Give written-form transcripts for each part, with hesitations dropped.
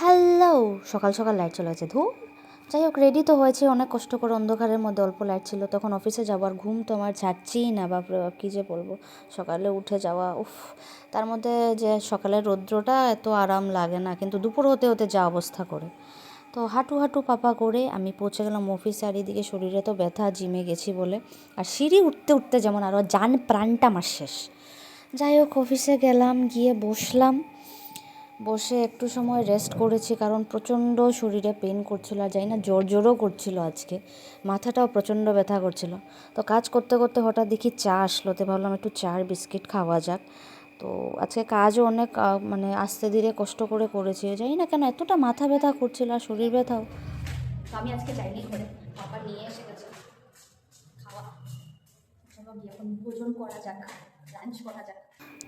Hello, সকাল সকাল light চলে গেছে, ধুর। যাই হোক, রেডি তো হয়েছে অনেক কষ্ট করে, অন্ধকারের মধ্যে অল্প লাইট ছিল, তখন অফিসে যাওয়ার ঘুম তো আমার ছাড়ছেই না। বাপরে বাপ, কী যে বলবো, সকালে উঠে যাওয়া, উফ। তার মধ্যে যে সকালের রৌদ্রটা এত আরাম লাগে না, কিন্তু দুপুর হতে হতে যা অবস্থা করে। তো হাঁটু হাঁটু পাপা করে আমি পৌঁছে গেলাম অফিসে। আর এদিকে শরীরে তো ব্যথা, জিমে গেছি বলে। আর সিঁড়ি উঠতে উঠতে যেমন আরও জান প্রাণটা আমার শেষ। যাই হোক, অফিসে গেলাম, গিয়ে বসলাম। বসে একটু সময় রেস্ট করেছি, কারণ প্রচণ্ড শরীরে পেন করছিল, আর জানি না জোর জোরও করছিল আজকে, মাথাটাও প্রচণ্ড ব্যথা করছিল। তো কাজ করতে করতে হঠাৎ দেখি চা আসলো, তো ভাবলাম একটু চার বিস্কিট খাওয়া যাক। তো আজকে কাজও অনেক মানে আস্তে ধীরে কষ্ট করে করেছি, জানি না কেন এতটা মাথা ব্যথা করছিল আর শরীর ব্যথাও। তো আমি আজকে যাইনি ঘরে, বাবা নিয়ে এসে গেছে খাওয়া। চলো এখন ভোজন করা যাক, লাঞ্চ করা যাক।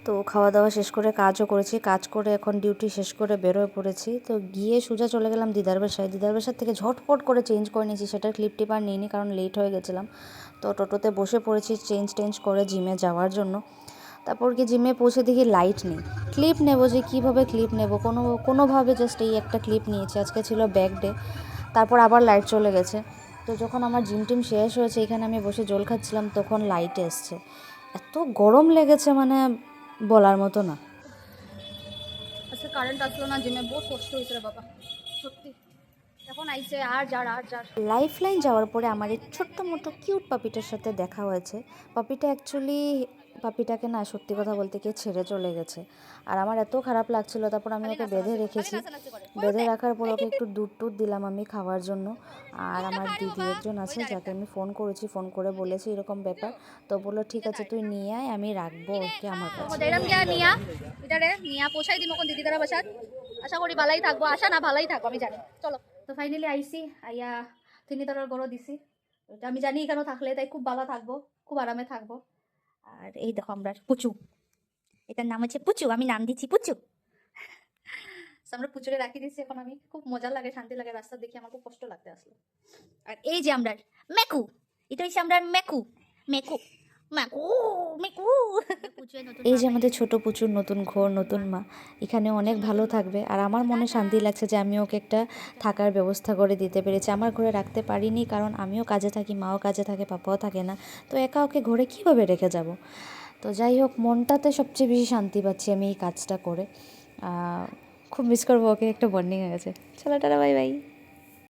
তো খাওয়া দাওয়া শেষ করে কাজও করেছি, কাজ করে এখন ডিউটি শেষ করে বেরোয় পড়েছি। তো গিয়ে সোজা চলে গেলাম দিদার বাসায়। দিদার বাসার থেকে ঝটপট করে চেঞ্জ করে নিয়েছি, সেটার ক্লিপ টিপ আর নিইনি কারণ লেট হয়ে গেছিলাম। তো টোটোতে বসে পড়েছি চেঞ্জ করে জিমে যাওয়ার জন্য। তারপর কি জিমে পৌঁছে দেখি লাইট নেই। ক্লিপ নেবো যে কীভাবে ক্লিপ নেবো, কোনোভাবে জাস্ট এই একটা ক্লিপ নিয়েছি। আজকে ছিল ব্যাক ডে, তারপর আবার লাইট চলে গেছে। তো যখন আমার জিম টিম শেষ হয়েছে, এখানে আমি বসে জল খাচ্ছিলাম, তখন লাইট এসছে। এত গরম লেগেছে মানে বলার মতো না। আজকে কারেন্ট আসলো না, জিমে বহুত কষ্ট হয়েছে রে বাবা, সত্যি। এখন আইসে আর যার লাইফ লাইন যাওয়ার পরে আমার এই ছোট্ট মোটো কিউট পাপিটার সাথে দেখা হয়েছে। পাপিটাকে না, সত্যি কথা বলতে গিয়ে ছেড়ে চলে গেছে। আর আমার এত খারাপ লাগছিল, তারপর আমি খালি ওকে বেঁধে নাচানাচি করে, খালি রেখেছি। নাচানাচি করে বেঁধে করতে রাখার পর ওকে একটু দুধ টুধ দিলাম আমি খাওয়ার জন্য। আর দুধটা আমার খা রে দিদি বাবা, একজন ওই আছে, যে যাকে আরেকটা আমি ফোন করেছি, ফোন করে বলেছি এরকম ব্যাপার। তো বললো ঠিক আছে তুই নিয়ে আয়, আমি রাখবো ওকে আমার ও কাছে। দেরাম গিয়া নিয়া এটা রে নিয়া পোষাই দিম কোন দিদি দ্বারা বাসাত। আশা করি ভালাই থাকবো, আশা না ভালাই থাকবো আমি জানি। চলো, তো ফাইনালি আইসি, আইয়া তিনি তার গরো দিছি। এটা আমি জানি কেন থাকলে তাই খুব ভালো থাকবো, খুব আরামে থাকবো। আর এই দেখো আমরা পুচু, এটার নাম হচ্ছে পুচু, আমি নাম দিচ্ছি পুচু। So, আমরা পুচুরে রাখি দিচ্ছি এখন। আমি খুব মজা লাগে, শান্তি লাগে, রাস্তা দেখি আমার খুব কষ্ট লাগতে আসলো। আর এই যে আমরা মেকু, এটা হচ্ছে আমরা মেকু মেকু মেকু মেকু। এই যে আমাদের ছোট পুচুর নতুন ঘর, নতুন মা, এখানে অনেক ভালো থাকবে। আর আমার মনে শান্তি লাগছে যে আমি ওকে একটা থাকার ব্যবস্থা করে দিতে পেরেছি। আমার ঘরে রাখতে পারিনি কারণ আমিও কাজে থাকি, মাও কাজে থাকে, পাপাও থাকে না। তো একা ওকে ঘরে কীভাবে রেখে যাব। তো যাই হোক, মনটাতে সবচেয়ে বেশি শান্তি পাচ্ছি আমি এই কাজটা করে। খুব মিস করবো ওকে, একটা বন্ডিং হয়ে গেছে। চলো টাটা, বাই বাই।